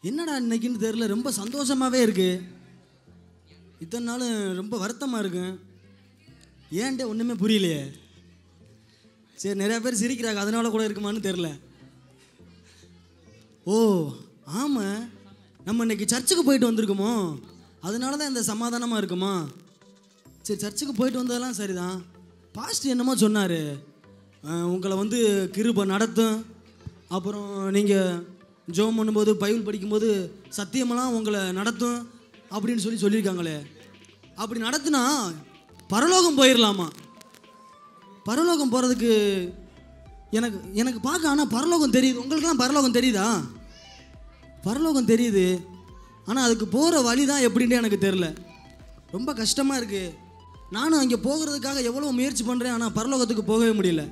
என்னடா இன்னைக்குன்னு தெரியல, ரொம்ப சந்தோஷமாகவே இருக்கு. இத்தனை நாள் ரொம்ப வருத்தமாக இருக்கு. ஏன்டே ஒன்றுமே புரியலையே. சரி, நிறையா பேர் சிரிக்கிறாங்க, அதனால கூட இருக்குமான்னு தெரில. ஓ ஆமாம், நம்ம இன்னைக்கு சர்ச்சுக்கு போயிட்டு வந்திருக்கோமோ, அதனால தான் இந்த சமாதானமாக இருக்குமா. சரி, சர்ச்சுக்கு போயிட்டு வந்ததெல்லாம் சரிதான். பாஸ்டர் என்னமோ சொன்னார், உங்களை வந்து கிருபை நடத்தும், அப்புறம் நீங்கள் ஜெபம் பண்ணும்போது பைபிள் படிக்கும்போது சத்தியமெல்லாம் உங்களை நடத்தும் அப்படின்னு சொல்லியிருக்காங்களே. அப்படி நடத்துனா பரலோகம் போயிடலாமா? பரலோகம் போகிறதுக்கு எனக்கு பார்க்க, ஆனால் பரலோகம் தெரியுது. உங்களுக்கெல்லாம் பரலோகம் தெரியுதா? பரலோகம் தெரியுது, ஆனால் அதுக்கு போகிற வழி தான் எப்படின்னு எனக்கு தெரில. ரொம்ப கஷ்டமாக இருக்குது. நானும் அங்கே போகிறதுக்காக எவ்வளோ முயற்சி பண்ணுறேன், ஆனால் பரலோகத்துக்கு போகவே முடியல.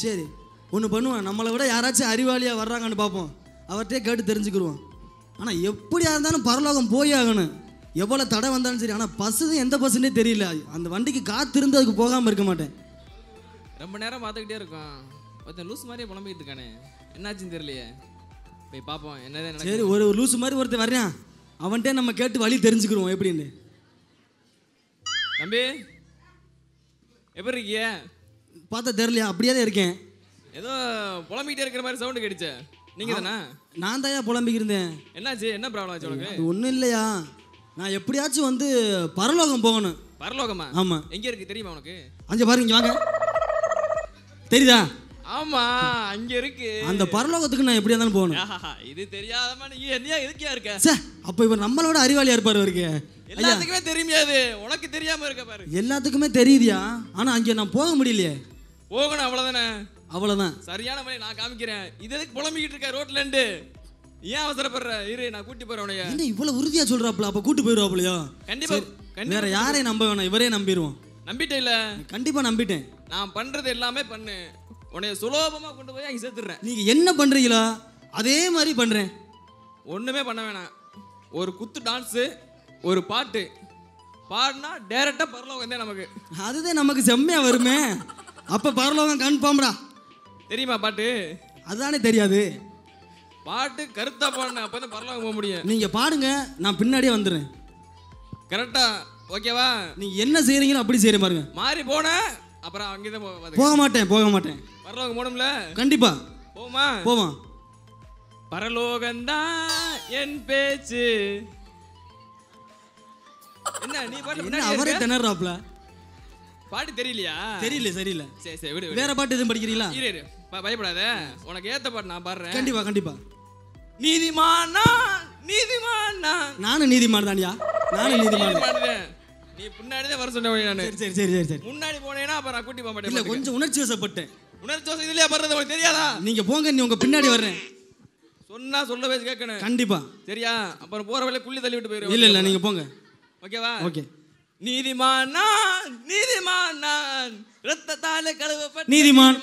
சரி, ஒன்று பண்ணுவேன், நம்மளை விட யாராச்சும் அறிவாளியாக வர்றாங்கன்னு பார்ப்போம், அவர்கிட்டே கேட்டு தெரிஞ்சுக்கிடுவோம். ஆனால் எப்படியா இருந்தாலும் பரலோகம் போய் ஆகணும், எவ்வளோ தடை வந்தாலும் சரி. ஆனால் பஸ்ஸு எந்த பஸ்ஸுன்னே தெரியல. அந்த வண்டிக்கு காத்திருந்து அதுக்கு போகாமல் இருக்க மாட்டேன். ரொம்ப நேரம் பார்த்துக்கிட்டே இருக்கும். ஒருத்தன் லூஸ் மாதிரியே புலம்பிக்கிட்டு இருக்கானே, என்னாச்சுன்னு தெரியலையே. போய் பார்ப்போம் என்னதான். சரி, ஒரு லூஸ் மாதிரி ஒருத்தர் வர்றான், அவன்கிட்டே நம்ம கேட்டு வழி தெரிஞ்சுக்கிடுவோம் எப்படின்னு. தம்பி எப்படி இருக்கிய? பார்த்தா தெரியலையா? அப்படியே தான் இருக்கேன். ஏதோ புலம்பிக்கிட்டே இருக்கிற மாதிரி சவுண்டு கேட்டுச்சு. நீங்கள் தானே? நான் தான் புலம்பிக்கிருந்தேன். என்னாச்சு, என்ன ப்ராப்ளம் ஆச்சு உனக்கு? அது ஒன்றும் இல்லையா, நான் எப்படியாச்சும் வந்து பரலோகம் போகணும். பரலோகமா? ஆமாம். எங்கே இருக்கு தெரியுமா உனக்கு? அங்கே பாருங்க, இங்கே வாங்க. தெரியுதா? ஆமா, அங்கே இருக்கு. அந்த பரலோகத்துக்கு நான் எப்படியா இருந்தாலும் போகணும். இது தெரியாதமா நீ என்னையா எதுக்கியா இருக்க? சார், அப்போ இவர் நம்மளோட அறிவாளியா இருப்பார். இவருக்கு எல்லாத்துக்குமே தெரியாது, உனக்கு தெரியாம இருக்க பாரு. எல்லாத்துக்குமே தெரியுதியா, ஆனால் அங்கே நான் போக முடியலையே. போகணும், அவ்வளோதானே. அவ்வளோதான். சரியான வழி நான் காமிக்கிறேன். இது எதுக்கு புலம்பிக்கிட்டு இருக்க ரோட்ல இருந்து? ஏன் அவசரப்படுற? இரு, நான் கூட்டி போறேன் உனைய. என்ன இவ்வளவு உறுதியா சொல்றாப்ல? அப்ப கூட்டி போயிருவாப்லையோ? கண்டிப்பா. வேற யாரையும் நம்ப வேணாம், இவரே நம்பிடுவோம். நம்பிட்டே இல்ல? கண்டிப்பா நம்பிட்டேன். நான் பண்றது எல்லாமே பண்ணு, உன்னைய சுலபமா கொண்டு போய் அங்கே சேர்த்துடுறேன். நீங்க என்ன பண்றீங்களோ அதே மாதிரி பண்றேன். ஒண்ணுமே பண்ண வேணாம். ஒரு குத்து டான்ஸு, ஒரு பாட்டு பாடினா டைரக்டா பரலோகம் தான் நமக்கு. அதுதான் நமக்கு செம்மையா வருமே. அப்ப பரலோகம் கன்ஃபார்ம்டா. தெரியுமா பாட்டு? அதுதானே தெரியாது. பாட்டு கருத்தா பாடின அப்பதான் பரலோகம் போக முடியும். நீங்க பாடுங்க, நான் பின்னாடியே வந்துடுறேன். கரெக்டா? ஓகேவா? நீங்க என்ன செய்யறீங்களோ அப்படி செய்யற பாருங்க. மாறி போன அப்புறம் அங்கேதான் போக மாட்டேன், போக மாட்டேன். பரலோகம் போகணும்ல? கண்டிப்பா போமா? போவோம். பரலோகம்தான் என் பேச்சு. என்ன நீ பாட்டு அவரே திணறாப்ல. பாட்டு தெரியலையா? தெரியல, சரியில்லை. சரி சரி, விடு. வேற பாட்டு எதுவும் படிக்கிறீங்களா? இரு, பயப்படாத, உனக்கு ஏத்த பாட்டு நான் பாடுறேன். கண்டிப்பா கண்டிப்பா. நீதிமானா நீதிமானா. நானும் நீதிமான் தானியா, நானும் நீதிமான். நீ முன்னாடியே வர சொன்ன நானு. சரி சரி சரி சரி. முன்னாடி போனேன்னா அப்புறம் நான் கூட்டி போக மாட்டேன். இல்ல, கொஞ்சம் உணர்ச்சி வசப்பட்டேன். உணர்ச்சி வசம் இதுலயே பண்றது உனக்கு தெரியாதா? நீங்க போங்க, நீ உங்க பின்னாடி வர்றேன். சொன்னா சொல்ல பேசி கேட்கணும். கண்டிப்பா. சரியா? அப்புறம் போற வழியில குள்ளி தள்ளி விட்டு போயிரு. இல்ல இல்ல, நீங்க போங்க. ஓகேவா? ஓகே. நீதிமானா நீதிமானா, ரத்தத்தாலே கழுவப்பட்ட நீதிமான்.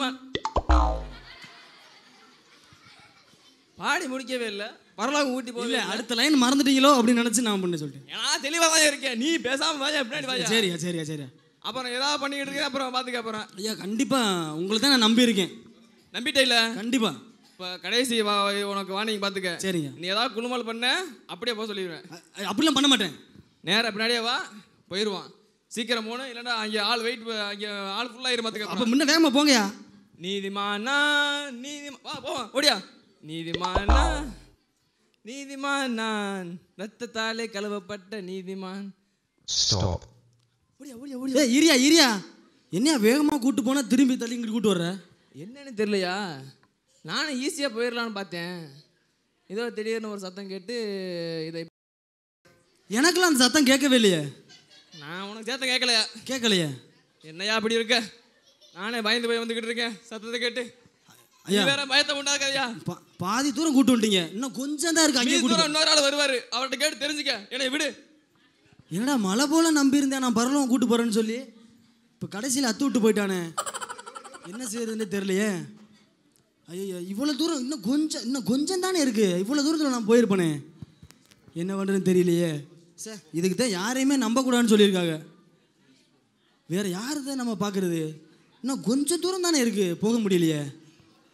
பாடி முடிக்கவே இல்ல, பரலோகம் ஊட்டி போகல. இல்ல, அடுத்த லைன் மறந்துட்டீங்களோ அப்படின்னு நினைச்சு நான் பண்ண சொல்லிட்டேன். நான் தெளிவா தான் இருக்கேன், நீ பேசாம வாயா பின்னாடி வாயா. சரியா சரியா சரியா. அப்புறம் ஏதாவது பண்ணிக்கிட்டு இருக்கேன், அப்புறம் பாத்துக்க. அப்புறம் ஐயா, கண்டிப்பா உங்களை தான் நான் நம்பி இருக்கேன். நம்பிட்டே இல்ல? கண்டிப்பா. இப்போ கடைசி உனக்கு வாணிங்க பாத்துக்க. சரிங்க. நீ ஏதாவது குழுமல் பண்ண அப்படியே போக சொல்லிடுவேன். அப்படிலாம் பண்ண மாட்டேன். நேரா பின்னாடியே வா, போயிடுவான். சீக்கிரம் போன, இல்லைன்னா அங்கே ஆள் வெயிட், அங்கே ஆள் ஃபுல்லாக இரு பார்த்துக்க. அப்போ முன்ன வேகமாக போங்கயா. நீதிமானா நீதிமா, வா போவான், ஓடியா. நீதிமானா நீதிமான், ரத்தத்தாலே கழுவப்பட்ட நீதிமான். Stop. ஓடியா ஓடியா ஓடியா. இரியா இரியா, என்னையா வேகமாக கூட்டு போனா திரும்பி தள்ளி இங்கிட்டு கூட்டு வர்ற? என்னன்னு தெரியலையா, நானும் ஈஸியாக போயிடலான்னு பார்த்தேன். ஏதோ திடீர்னு ஒரு சத்தம் கேட்டு இதை. எனக்கெல்லாம் அந்த சத்தம் கேட்கவே இல்லையே. நான் உனக்கு சத்தம் கேட்கலையா? கேட்கலையே. என்னையா அப்படி இருக்க? நானே பயந்து போய் வந்துக்கிட்டு இருக்கேன் சத்தத்தை கேட்டு. ஐயா, வேற பயத்தை உண்டாக்காதையா. பாதி தூரம் கூட்டு வந்துட்டீங்க, இன்னும் கொஞ்சம் தான் இருக்கு. அங்கே தூரம் இன்னொரு ஆள் வருவாரு, அவர்கிட்ட கேட்டு தெரிஞ்சுக்க. என்னை விடு. என்னடா மழை போல நம்பி இருந்தேன் நான் பரலோகம் கூட்டு போறேன்னு சொல்லி, இப்போ கடைசியில் அத்து விட்டு போயிட்டானே. என்ன செய்யறதுன்னே தெரியலையே. ஐயோ, இவ்வளோ தூரம் இன்னும் கொஞ்சம் தானே இருக்கு. இவ்வளோ தூரத்தில் நான் போயிருப்பேனே, என்ன பண்ணுறதுன்னு தெரியலையே. சார், இதுக்கு தான் யாரையுமே நம்பக்கூடாதுன்னு சொல்லியிருக்காங்க. வேற யாரு தான் நம்ம பார்க்குறது? இன்னும் கொஞ்சம் தூரம் தானே இருக்குது, போக முடியலையே.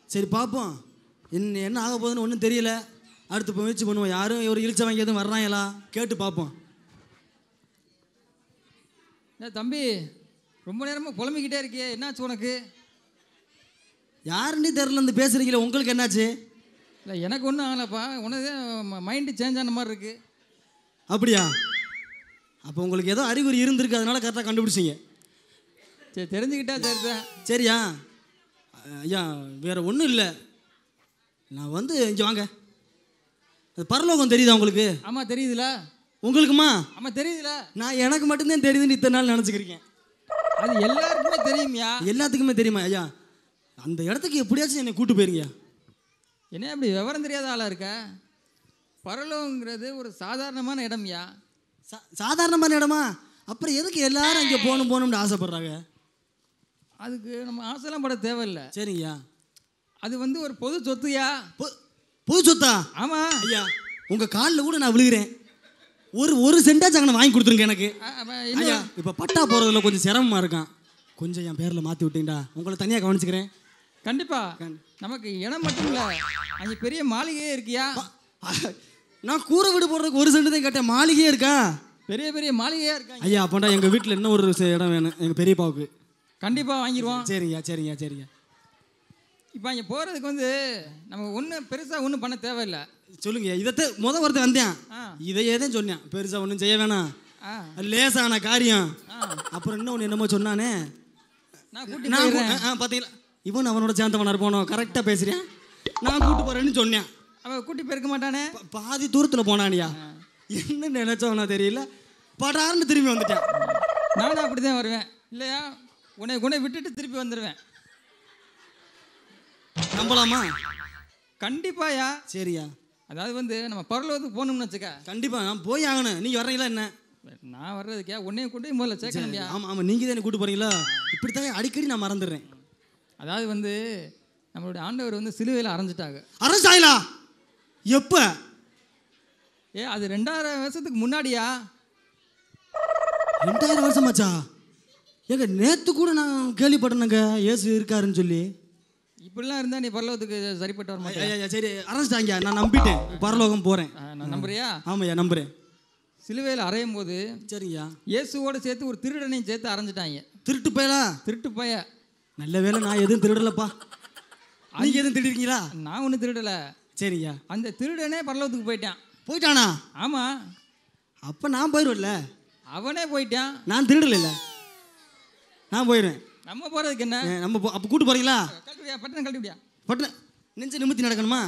சரி பார்ப்போம், என்ன ஆக போகுதுன்னு ஒன்றும் தெரியல. அடுத்து முயற்சி பண்ணுவோம். யாரும் ஒரு இழிச்ச வாங்கி எதுவும் வர்றாங்களா கேட்டு பார்ப்போம். தம்பி ரொம்ப நேரமாக புலம்பிக்கிட்டே இருக்கியே, என்னாச்சு உனக்கு? யாருன்னே தெரில வந்து பேசுகிறீங்களே, உங்களுக்கு என்னாச்சு? இல்லை எனக்கு ஒன்றும் ஆகலப்பா, உனக்கு மைண்டு சேஞ்ச் ஆன மாதிரி இருக்கு. அப்படியா? அப்போ உங்களுக்கு ஏதோ அறிகுறி இருந்திருக்கு, அதனால கரெக்டாக கண்டுபிடிச்சிங்க. சரி, தெரிஞ்சுக்கிட்டா சரிதான். சரியா ஐயா? வேறு ஒன்றும் இல்லை, நான் வந்து இங்கே வாங்க. அது பரலோகம் தெரியுதா உங்களுக்கு? ஆமாம் தெரியுதுல. உங்களுக்குமா? ஆமாம் தெரியுதுல. நான் எனக்கு மட்டும்தான் தெரியுதுன்னு இத்தனை நாள் நினச்சிக்கிறீங்க. அது எல்லாருக்குமே தெரியுமியா? எல்லாத்துக்குமே தெரியுமா? ஐயா அந்த இடத்துக்கு எப்படியாச்சும் என்னை கூட்டு போயிருங்கய்யா. என்ன அப்படி விவரம் தெரியாத ஆளாக இருக்க? பரலோகங்கிறது ஒரு சாதாரணமான இடம்யா. சாதாரணமான இடமா? அப்புறம் எதுக்கு எல்லாரும் அங்கே போகணும்னு ஆசைப்படுறாங்க? அதுக்கு நம்ம ஆசைலாம் பட தேவையில்லை. சரிங்கய்யா. அது வந்து ஒரு பொது சொத்துயா. பொது சொத்தா? ஆமாம் ஐயா, உங்கள் காலில் கூட நான் விழுகிறேன், ஒரு சென்டாச்சும் அங்கே வாங்கி கொடுத்துருங்க எனக்கு. ஐயா இப்போ பட்டா போகிறதுல கொஞ்சம் சிரமமாக இருக்கான், கொஞ்சம் என் பேரில் மாற்றி விட்டீங்கடா, உங்களை தனியாக கவனிச்சுக்கிறேன். கண்டிப்பாக. நமக்கு இடம் மட்டும் இல்லை, அங்கே பெரிய மாளிகையே இருக்கியா? நான் கூரை வீடு போடுறதுக்கு ஒரு சென்ட் தான் கேட்டேன், மாளிகையே இருக்கா? பெரிய பெரிய மாளிகையாக இருக்கா? ஐயா அப்போண்டா எங்கள் வீட்டில் இன்னும் ஒரு இடம் வேணும் எங்கள் பெரியப்பாவுக்கு. கண்டிப்பாக வாங்கிடுவோம். சரிங்க சரிங்க சரிங்க. இப்போ அங்கே போகிறதுக்கு வந்து நம்ம ஒன்றும் பெருசாக ஒன்றும் பண்ண தேவையில்லை. சொல்லுங்க, இதை ஒருத்தர் வந்தேன், இதையே தான் சொன்னேன், பெருசாக ஒன்றும் செய்ய வேணாம், லேசான காரியம். அப்புறம் இன்னொன்று என்னமோ சொன்னானே, நான் பார்த்தீங்களா இவன் அவனோட சேர்ந்தவனா இருப்பானோ, கரெக்டாக பேசுகிறேன், நான் கூட்டு போகிறேன்னு சொன்னேன். அவன் கூட்டி போயிருக்க மாட்டானே, பாதி தூரத்தில் போனானியா, என்ன நினைச்சவனா தெரியல, படாருன்னு திரும்பி வந்துட்டேன். நானும் அப்படி தான் வருவேன் இல்லையா? உன்னை விட்டுட்டு திருப்பி வந்துடுவேன். நம்பலாமா? கண்டிப்பாயா. சரியா. அதாவது வந்து நம்ம பரலோகத்துக்கு போகணும்னு வச்சுக்க. கண்டிப்பாக நான் போய் ஆகணும். நீங்கள் வர்றீங்களா என்ன? நான் வர்றதுக்கே உன்னையும் கொண்டு போய் முதல்ல சேர்க்கணும். ஆமாம் ஆமாம், நீங்கள் தான் கூட்டு போகிறீங்களா? இப்படித்தான் அடிக்கடி நான் மறந்துடுறேன். அதாவது வந்து நம்மளுடைய ஆண்டவர் வந்து சிலுவையில் அரைஞ்சிட்டாங்க. அரைஞ்சாயிலா? எப்போ? அது 2000 வருஷத்துக்கு முன்னாடியா? 2000 வருஷமாச்சா? ஏங்க நேற்று கூட நான் கேள்விப்பட்டேனுங்க இயேசு இருக்காருன்னு சொல்லி. இப்படிலாம் இருந்தால் நீ பரலோகத்துக்கு சரிப்பட்டு வர மாட்டேன். சரி அரைஞ்சிட்டாங்க, நான் நம்பிட்டேன், பரலோகம் போகிறேன். நான் நம்புறியா? ஆமாய்யா நம்புகிறேன். சிலுவையில் அறையும் போது சரியா இயேசுவோட சேர்த்து ஒரு திருடனையும் சேர்த்து அரைஞ்சிட்டாங்க. திருட்டு பயலா? திருட்டு பய. நல்ல வேலை நான் எதுவும் திருடலப்பா. நீங்கள் எதுவும் திருடிருக்கீங்களா? நான் ஒன்றும் திருடலை. சரியா. அந்த திருடனே பரலோகத்துக்கு போயிட்டான். போயிட்டானா? ஆமாம். அப்போ நான் போயிடுவேன்ல. அவனே போயிட்டான். நான் திருடல, நான் போயிடுவேன். நம்ம போகிறதுக்கு என்ன? நம்ம அப்போ கூட்டு போகிறீங்களா? கழட்டிவியா? பட்டணம் கழட்டிவியா? பட்டணம் நெஞ்சு நிமித்தி நடக்கணுமா?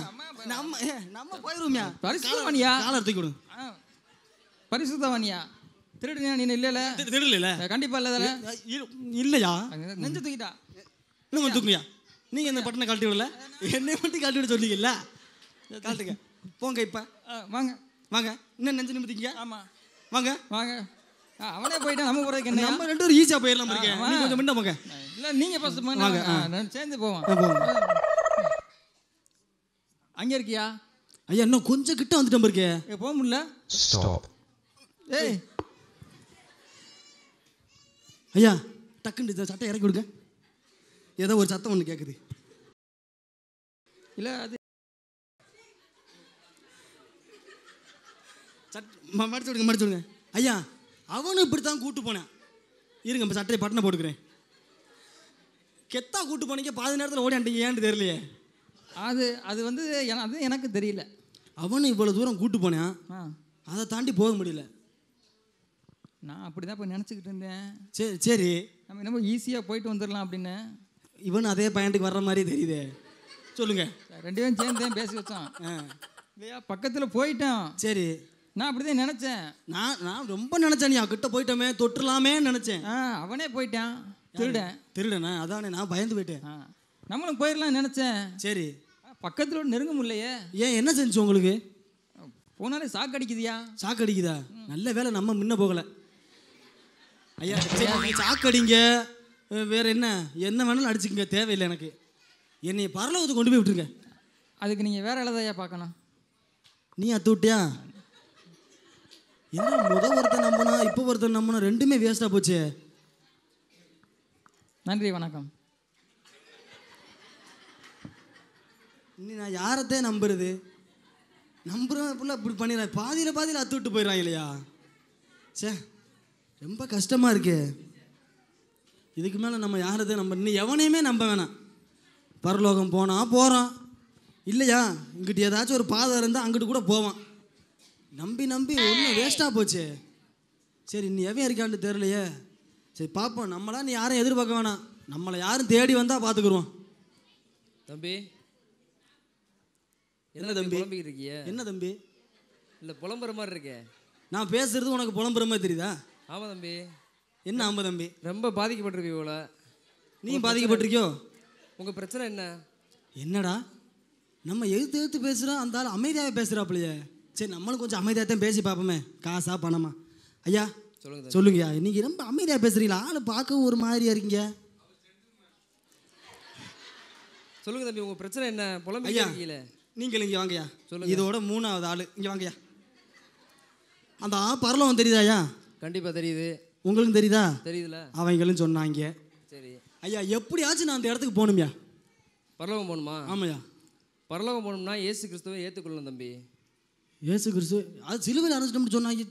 நம்ம போயிடுவோம்யா. பரிசுத்தவானியா? காலர் தூக்கி விடுங்க. பரிசுத்தவானியா? திருடுனியா நீ? இல்லைல்ல திருடல. கண்டிப்பாக இல்லை. இல்லையா? நெஞ்சு தூக்கிட்டா. இன்னும் தூக்குங்கய்யா. நீங்கள் இந்த பட்டனை கழட்டி விடல, என்னை மட்டும் கழட்டி விட சொல்லிங்கல்ல, கழட்டுங்க. போங்க இப்போ வாங்க வாங்க, இன்னும் நெஞ்சு நிமித்திங்க. ஆமாம் வாங்க வாங்க. அவனே போயிட்டான், நம்ம போகிறதுக்கு என்ன? நம்ம 2 பேரும் ஈஸியாக போயிடலாம். இருக்கேன் நீ கொஞ்சம் முன்ன போங்க. இல்லை நீங்கள் ஃபஸ்ட்டு வாங்க, சேர்ந்து போவோம். அங்கே இருக்கியா? ஐயா இன்னும் கொஞ்சம் கிட்ட வந்துட்டோம் இருக்கே, போக முடியல. ஏய் ஐயா டக்குன்னு இந்த சட்டை இறக்கி விடுங்க, ஏதோ ஒரு சத்தம் ஒன்று கேட்குது. இல்லை அது மடிச்சு விடுங்க, மடிச்சு விடுங்க. ஐயா அவனும் இப்படி தான் கூட்டு போனேன். இருங்க இப்போ சட்டையை பட்டனை போட்டுக்கிறேன். கெத்தா கூட்டு போனீங்க, பாதி நேரத்தில் ஓடியாண்டீங்க, ஏன்னு தெரியலையே. அது வந்து அது எனக்கு தெரியல. அவனும் இவ்வளோ தூரம் கூட்டு போனேன், அதை தாண்டி போக முடியல. நான் அப்படி தான் இப்போ நினச்சிக்கிட்டு இருந்தேன். சரி சரி, நம்ம என்னமோ ஈஸியாக போயிட்டு வந்துடலாம் அப்படின்னு. இவன் அதே பையனுக்கு வர்ற மாதிரி தெரியுதே. சொல்லுங்க. 2 பேரும் சேர்ந்து பேசி வச்சான் இல்லையா? பக்கத்தில் போயிட்டான். சரி, நான் அப்படி தான் நினச்சேன். நான் ரொம்ப நினச்சேன், நீ கிட்ட போயிட்டோமே தொட்டுலாமே நினச்சேன். அவனே போயிட்டான். திருடனே? அதானே நான் பயந்து போயிட்டேன். நம்மளும் போயிடலாம் நினச்சேன். சரி, பக்கத்தில் நெருங்க முடியலையே. ஏன் என்ன செஞ்சு உங்களுக்கு? போனாலே சாக்கு அடிக்குதியா? சாக்கு அடிக்குதா? நல்ல வேலை நம்ம முன்ன போகலை. ஐயா சரி, சாக்கு அடிங்க, வேற என்ன வேணாலும் அடிச்சுக்கங்க, தேவையில்லை எனக்கு. என்னை பரலோகத்துக்கு கொண்டு போய் விட்டுருங்க. அதுக்கு நீங்கள் வேற எழுதையா பார்க்கணும். நீ அத்து விட்டியா? என்ன ஒருத்தன் நம்பினா இப்போ ஒருத்தன் நம்பினா, ரெண்டுமே வேஸ்ட்டாக போச்சு. நன்றி, வணக்கம். இனி நான் யாரத்தே நம்புறது? நம்புறவன் ஃபுல்லாக இப்படி பண்ணிடுறாங்க, பாதியில் அத்து விட்டு போயிடுறாங்க இல்லையா? சே, ரொம்ப கஷ்டமாக இருக்கு. இதுக்கு மேலே நம்ம யாரதை நம்ம இன்னும் எவனையுமே நம்ப வேணாம். பரலோகம் போனால் போகிறோம், இல்லையா இங்கிட்டு ஏதாச்சும் ஒரு பாதை இருந்தால் அங்கிட்டு கூட போவான். நம்பி ஒன்றும் வேஸ்ட்டாக போச்சு. சரி, இன்னும் எவன் இருக்கான்னு தெரியலையே. சரி பார்ப்போம். நம்மளா நீ யாரும் எதிர்பார்க்க வேணாம், நம்மளை யாரும் தேடி வந்தால் பார்த்துக்குருவோம். தம்பி என்ன தம்பி இருக்கிய? என்ன தம்பி இல்லை புலம்புற மாதிரி இருக்கே. நான் பேசுறது உனக்கு புலம்புற மாதிரி தெரியுதா? ஆமாம் தம்பி. என்ன ஆமாம் தம்பி? ரொம்ப பாதிக்கப்பட்டிருக்கீ போல. நீ பாதிக்கப்பட்டிருக்கியோ? உங்கள் பிரச்சனை என்ன? என்னடா நம்ம எழுத்து பேசுகிறோம், அந்த ஆள் அமைதியாக பேசுகிறாப்புலையே. சரி, நம்மளும் கொஞ்சம் அமைதியாக தான் பேசி பார்ப்போமே. காசா பணமா? ஐயா சொல்லுங்கய்யா. இன்னைக்கு ரொம்ப அமைதியாக பேசுகிறீங்களா? ஆள் பார்க்கவும் ஒரு மாதிரியா இருக்கீங்க. சொல்லுங்க தம்பி, உங்கள் பிரச்சனை என்ன? புலம்பி ஐயா இருக்கீங்களே. நீங்கள் இங்கே வாங்கய்யா. சொல்லுங்க. இதோட 3வது ஆள் இங்கே வாங்கய்யா. அந்த பரலோகம் தெரியுதாயா? கண்டிப்பாக தெரியுது. உங்களுக்கு தெரியுதா? தெரியுதுல. அவங்களும் சொன்னாங்க. சரி ஐயா, எப்படியாச்சும் நான் அந்த இடத்துக்கு போகணும்யா. பரலோகம் போகணுமா? ஆமாய்யா. பரலோகம் போகணும்னா இயேசு கிறிஸ்துவை ஏற்றுக்கொள்ளணும் தம்பி. இயேசு கிறிஸ்து அது சிலுவையில் அரைச்சிட்டோம்னு சொன்னாங்க.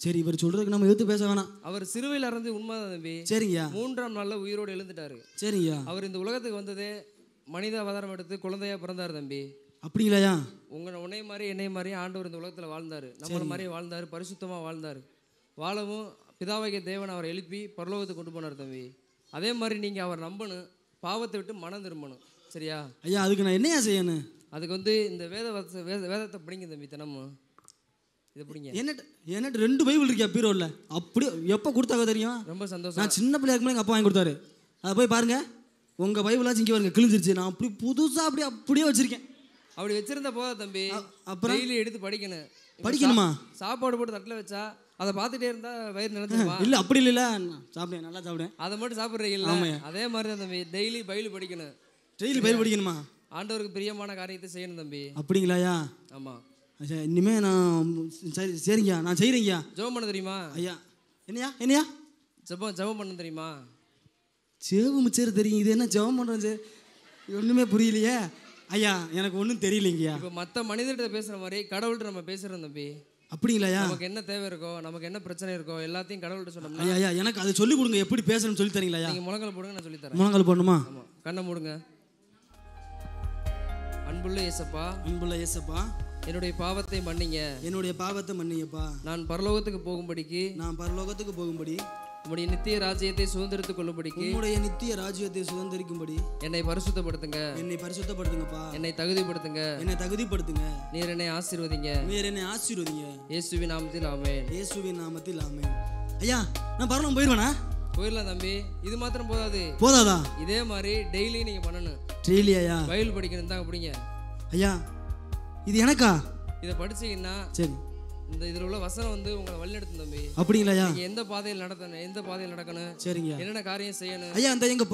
சரி, இவர் சொல்கிறதுக்கு நம்ம எடுத்து பேச வேணாம். அவர் சிலுவையில் அறந்து உண்மைதான் தம்பி. சரிங்கய்யா. 3ஆம் நாளில் உயிரோடு எழுந்துட்டாரு. சரிங்கய்யா. அவர் இந்த உலகத்துக்கு வந்ததே மனித அவதாரம் எடுத்து குழந்தையா பிறந்தார் தம்பி. அப்படிங்களாயா? உன்னை மாதிரி என்னை மாதிரி ஆண்டவர் இந்த உலகத்தில் வாழ்ந்தார். நம்மளை மாதிரி வாழ்ந்தார், பரிசுத்தமாக வாழ்ந்தார். வாழவும் பிதாவாகிய தேவன் அவரை எழுப்பி பரலோகத்துக்கு கொண்டு போனார் தம்பி. அதே மாதிரி நீங்கள் அவர் நம்பணும், பாவத்தை விட்டு மனம் திரும்பணும். சரியா ஐயா? அதுக்கு நான் என்னையா செய்யணும்? அதுக்கு இந்த வேதத்தை படிங்க தம்பி. தினமும் இதை பிடிங்க. என்னட்டு 2 பைபிள் இருக்கியா பீரோவில்? அப்படியே எப்போ கொடுத்தாங்க தெரியும்? ரொம்ப சந்தோஷம். நான் சின்ன பிள்ளையா இருக்கும்போது எங்கள் அப்பா வாங்கி கொடுத்தாரு. அதை போய் பாருங்க. உங்கள் பைபிளாச்சும் இங்கே பாருங்க, கிழிஞ்சிருச்சு. நான் அப்படி புதுசாக அப்படியே வச்சுருக்கேன். அப்படி வச்சிருந்த போதா தம்பி, அப்புறம் டெய்லி எடுத்து படிக்கணும். படிக்கணுமா? சாப்பாடு போட்டு தட்டில் வச்சா அதை பார்த்துட்டே இருந்தா வயிறு நினைச்சிருமா? இல்லை அப்படி இல்லை, சாப்பிடுவேன், நல்லா சாப்பிடுவேன். அதை மட்டும் சாப்பிட்றீங்களா? அதே மாதிரி தான் தம்பி, டெய்லி பைபிள் படிக்கணும். டெய்லி பைபிள் படிக்கணுமா? ஆண்டவருக்கு பிரியமான காரியத்தை செய்யணும் தம்பி. அப்படிங்களாயா? ஆமாம். சரி, இனிமே நான் சரிங்கய்யா, நான் செய்கிறேங்கய்யா. ஜெபம் பண்ண தெரியுமா? ஐயா என்னையா ஜெபம் பண்ண தெரியுமா? சேவு மிச்சர் தெரியும். இது என்ன ஜெபம் பண்ணுறேன் சார்? ஒன்றுமே புரியலையே ஐயா. எனக்கு ஒன்றும் தெரியலைங்கய்யா. இப்போ மற்ற மனிதர்கிட்ட பேசுகிற மாதிரி கடவுள்கிட்ட நம்ம பேசுகிறோம் தம்பி. அப்படிங்களாயா? நமக்கு என்ன தேவை இருக்கோ, நமக்கு என்ன பிரச்சனை இருக்கோ எல்லாத்தையும் கடவுள்கிட்ட சொன்னோம்னா. ஐயா, எனக்கு அதை சொல்லிக் கொடுங்க, எப்படி பேசணும்னு சொல்லி தரீங்களா? நீங்கள் முழங்கால் போடுங்க, நான் சொல்லித்தரேன். முழங்கால் போடணுமா? ஆமாம், கண்ணை மூடுங்க. அன்புள்ள இயேசப்பா, அன்புள்ள இயேசப்பா, என்னுடைய பாவத்தை மன்னிங்க. என்னுடைய பாவத்தை மன்னிங்கப்பா. நான் பரலோகத்துக்கு போகும்படிக்கு உம்முடைய நித்திய ராஜ்யத்தை சுதந்திரித்துக் கொள்ளும்படிக்கு உம்முடைய நித்திய ராஜ்யத்தை சுதந்திரிக்கும்படி என்னை பரிசுத்தப்படுத்துங்க. என்னை தகுதிப்படுத்துங்க. நீர் என்னை ஆசீர்வதிங்க. இயேசுவின் நாமத்தில் ஆமென். ஐயா, நான் பரலோகம் போயிடுவேனா? போயிடலாம் தம்பி. இது மாத்திரம் போதாதா? இதே மாதிரி டெய்லி நீங்க பண்ணணும். டெய்லி ஐயா பைபிள் படிக்கணும் தான். அப்படிங்க ஐயா, இது எனக்கா? இதை படிச்சீங்கன்னா சரி, இதில் உள்ள வசனம் உங்களை வழிநடத்தும் தம்பி. அப்படிங்களா? எந்த பாதையில் நடக்கணும், சரிங்க, என்னென்ன காரியம் செய்யணும். ஐயா, அந்த எங்க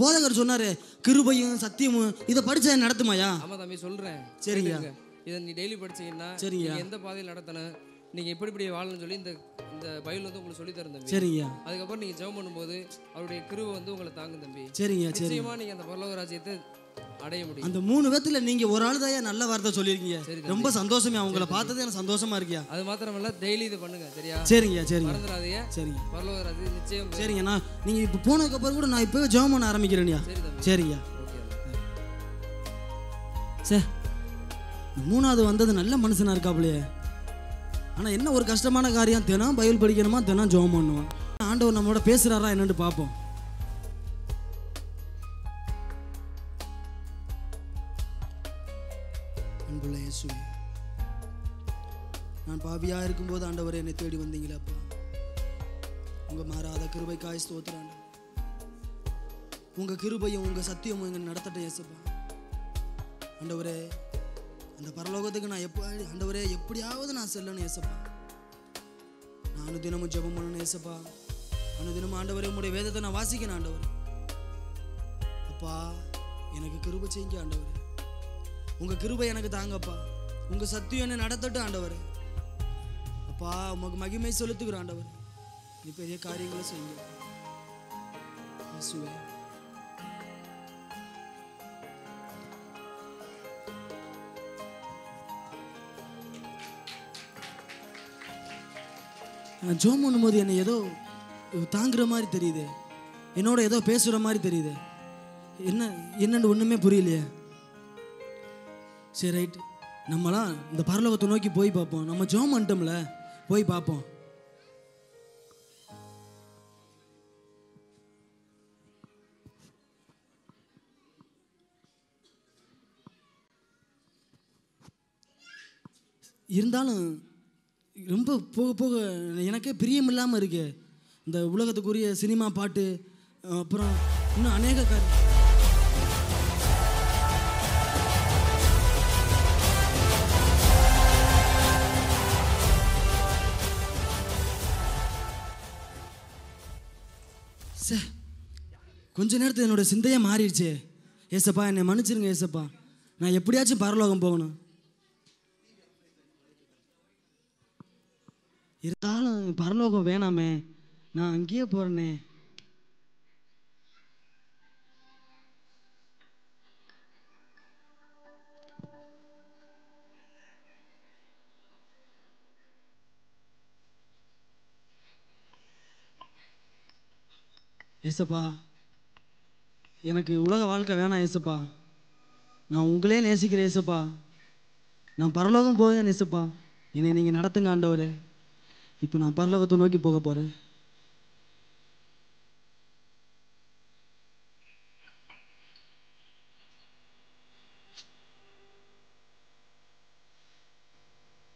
போதகர் சொன்னாரு, கிருபையும் சத்தியமும், இதை படிச்சா நடத்துமாயா? ஆமா தம்பி, சொல்றேன். சரிங்க. இதை நீ டெய்லி படிச்சீங்கன்னா சரிங்க, எந்த பாதையில் நடத்தணும், நீங்க எப்படி வாழணும்னு சொல்லி இந்த பைபிள் உங்களுக்கு சொல்லி தரும் தம்பி. சரிங்க. அதுக்கப்புறம் நீங்க ஜெபம் பண்ணும்போது அவருடைய கிருபை உங்களை தாங்கும் தம்பி. சரிங்க. நிச்சயமா நீங்க அந்த பரலோக ராஜ்யத்தை அடைய முடியும். அந்த 3 பேத்துல நீங்க ஒரு ஆளு தான் நல்ல வார்த்தை சொல்லியிருக்கீங்க. ரொம்ப சந்தோஷமே, உங்களை பார்த்தது எனக்கு சந்தோஷமா இருக்கியா. அது மாத்திரமல்ல, டெய்லி இது பண்ணுங்க. சரியா? சரிங்க. சரிங்க, மறந்துடாதீங்க. சரிங்க, பரலோக ராஜ்யம் நிச்சயம். சரிங்க. நான் நீங்க இப்போ போனதுக்கு அப்புறம் கூட நான் இப்போ ஜெபம் பண்ண ஆரம்பிக்கிறேன்யா. சரிங்க. சரி, 3வது வந்தது நல்ல மனுஷனா இருக்காப்லையே. ஆனால் என்ன ஒரு கஷ்டமான காரியம், தினம் பைபிள் படிக்கணுமா, தினம் ஜெபம் பண்ணுவான். ஆண்டவர் நம்மளோட பேசுகிறாரா என்னன்னு பார்ப்போம். அன்புள்ள இயேசுவே, நான் பாவியாக இருக்கும்போது ஆண்டவர் என்னை தேடி வந்தீங்களேப்பா. உங்கள் மாறாத கிருபைக்காய் ஸ்தோத்திரம். உங்கள் கிருபையும் உங்கள் சத்தியமும் எங்கள் நடத்தட்டும் இயேசுப்பா. ஆண்டவரே, அந்த பரலோகத்துக்கு நான் ஆண்டவரே எப்படியாவது நான் செல்லணும் ஏசப்பா. நான் அனுதினமும் ஜெபம் பண்ணணும் ஏசப்பா. அனுதினமும் ஆண்டவரே உங்களுடைய வேதத்தை நான் வாசிக்கணும் ஆண்டவர். அப்பா, எனக்கு கிருபை செய்யுங்க ஆண்டவர். உங்க கிருபை எனக்கு தாங்கப்பா. உங்க சத்தியம் என்ன நடத்தட்டும் ஆண்டவர். அப்பா, உமக்கு மகிமை செலுத்துகிறேன் ஆண்டவர். நீ பெரிய காரியங்களை செய்யுங்க இயேசுவே. நான் ஜோம் பண்ணும்போது என்னை ஏதோ தாங்குற மாதிரி தெரியுது, என்னோட ஏதோ பேசுகிற மாதிரி தெரியுது. என்னன்னு ஒன்றுமே புரியலையே. சரி ரைட், நம்மளாம் இந்த பரலோகத்தை நோக்கி போய் பார்ப்போம். நம்ம ஜோம் பண்ணிட்டோம்ல, போய் பார்ப்போம். இருந்தாலும் ரொம்ப போக போக எனக்கே பிரியம் இல்லாமல் இருக்கு. இந்த உலகத்துக்குரிய சினிமா பாட்டு, அப்புறம் இன்னும் அநேக கொஞ்ச நேரத்தில் என்னோட சிந்தையே மாறிடுச்சு. ஏசப்பா என்னை மன்னிச்சிருங்க ஏசப்பா, நான் எப்படியாச்சும் பரலோகம் போகணும். இருந்தாலும் பரலோகம் வேணாமே, நான் அங்கேயே போறேனே. ஏசப்பா, எனக்கு உலக வாழ்க்கை வேணாம் ஏசப்பா, நான் உங்களே நேசிக்கிறேன் ஏசப்பா, நான் பரலோகம் போவேன் ஏசப்பா, என்னை நீங்கள் நடத்துங்க ஆண்டவரே. இப்போ நான் பரலோகத்தை நோக்கி போக போகிறேன்.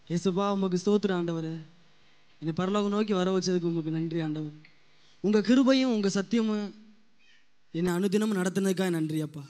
ஏசப்பா, உங்களுக்கு ஸ்தோத்திரம் ஆண்டவரே. என்னை பரலோகம் நோக்கி வர வச்சதுக்கு உங்களுக்கு நன்றி ஆண்டவர். உங்கள் கிருபையும் உங்கள் சத்தியமும் என்னை அனுதினமும் நடத்துனதுக்காக நன்றி அப்பா.